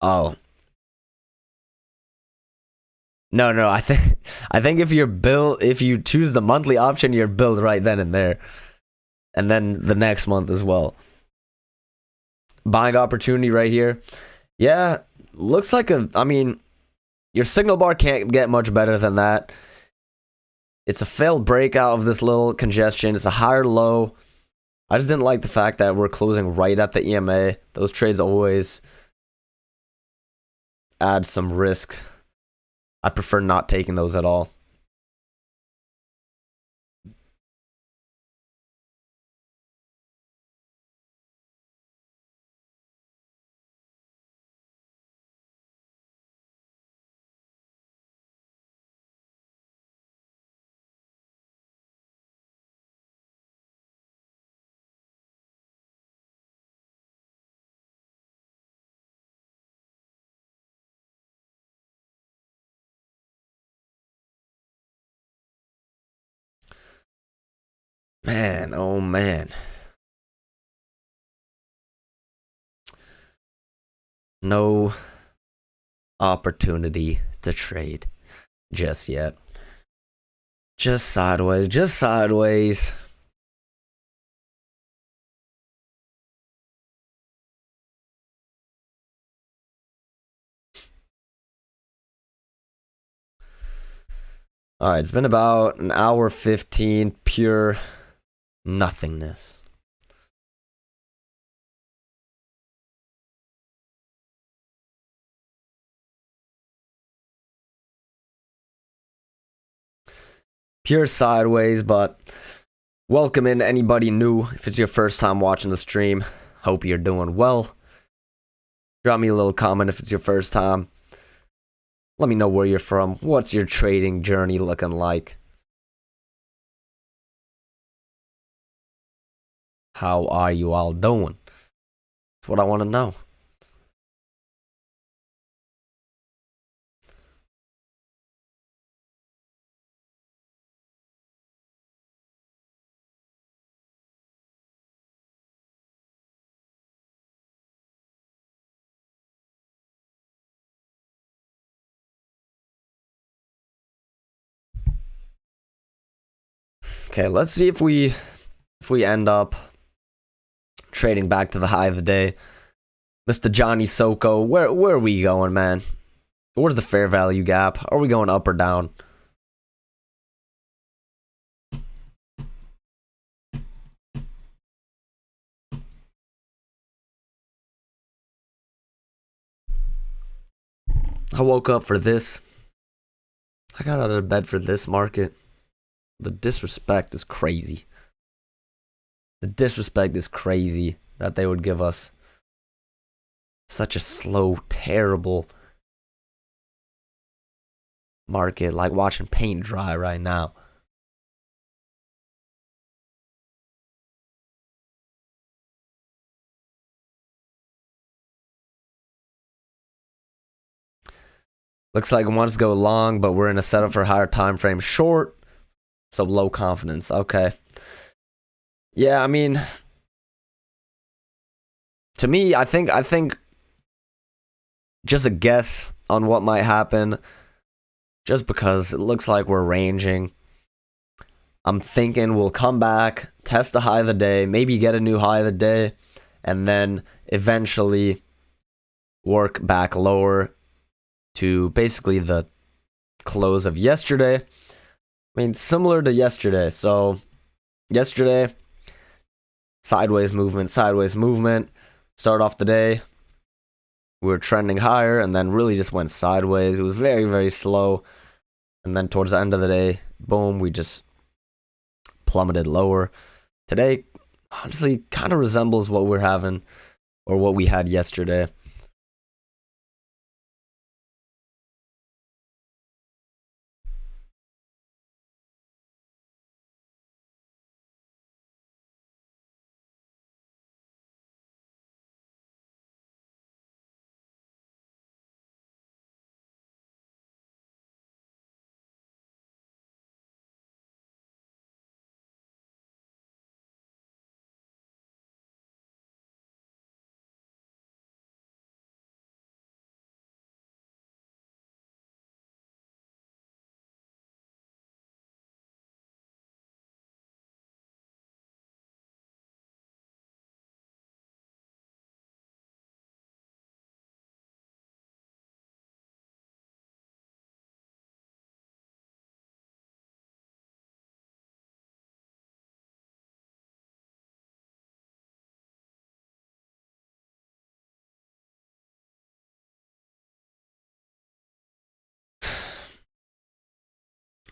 Oh. No, I think if you choose the monthly option, you're billed right then and there. And then the next month as well. Buying opportunity right here. Yeah, looks like I mean, your signal bar can't get much better than that. It's a failed breakout of this little congestion. It's a higher low. I just didn't like the fact that we're closing right at the EMA. Those trades always add some risk. I prefer not taking those at all. Man, oh man. No opportunity to trade just yet. Just sideways, just sideways. All right, it's been about an hour 15, pure nothingness. Pure sideways, but welcome in anybody new. If it's your first time watching the stream, hope you're doing well. Drop me a little comment if it's your first time. Let me know where you're from. What's your trading journey looking like? How are you all doing? That's what I want to know. Okay, let's see if we end up trading back to the high of the day. Mr. Johnny Soko, where are we going, man? Where's the fair value gap? Are we going up or down? I woke up for this. I got out of bed for this market. The disrespect is crazy. The disrespect is crazy that they would give us such a slow, terrible market, like watching paint dry right now. Looks like it wants to go long, but we're in a setup for higher time frame short. So low confidence. Okay. Yeah, I mean, to me, I think just a guess on what might happen, just because it looks like we're ranging. I'm thinking we'll come back, test the high of the day, maybe get a new high of the day, and then eventually work back lower to basically the close of yesterday. I mean, similar to yesterday. So, yesterday, sideways movement. Start off the day, we were trending higher and then really just went sideways. It was very, very slow. And then towards the end of the day, boom, we just plummeted lower. Today, honestly, kind of resembles what we're having or what we had yesterday.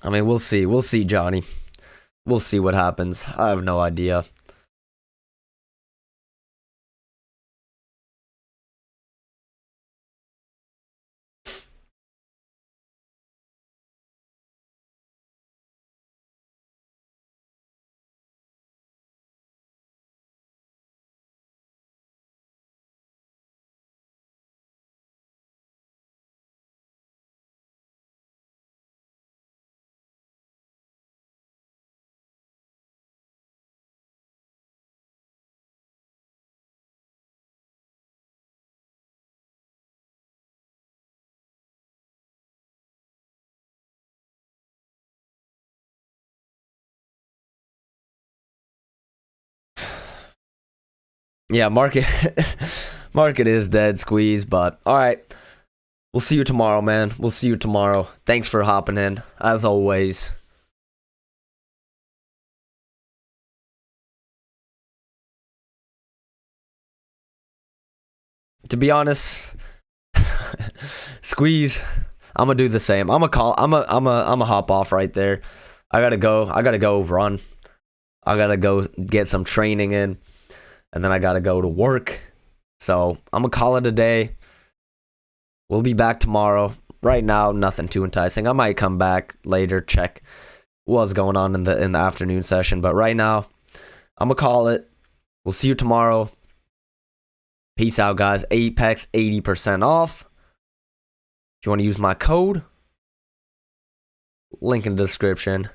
I mean, we'll see. We'll see, Johnny. We'll see what happens. I have no idea. Yeah, market market is dead, Squeeze, but all right. We'll see you tomorrow, man. We'll see you tomorrow. Thanks for hopping in, as always. To be honest, Squeeze, I'm gonna do the same. I'm a hop off right there. I gotta go. I gotta go run. I gotta go get some training in, and then I gotta go to work. So I'm gonna call it a day. We'll be back tomorrow. Right now, nothing too enticing. I might come back later, check what's going on in the afternoon session. But right now, I'm gonna call it. We'll see you tomorrow. Peace out, guys. Apex 80% off. If you want to use my code, link in the description.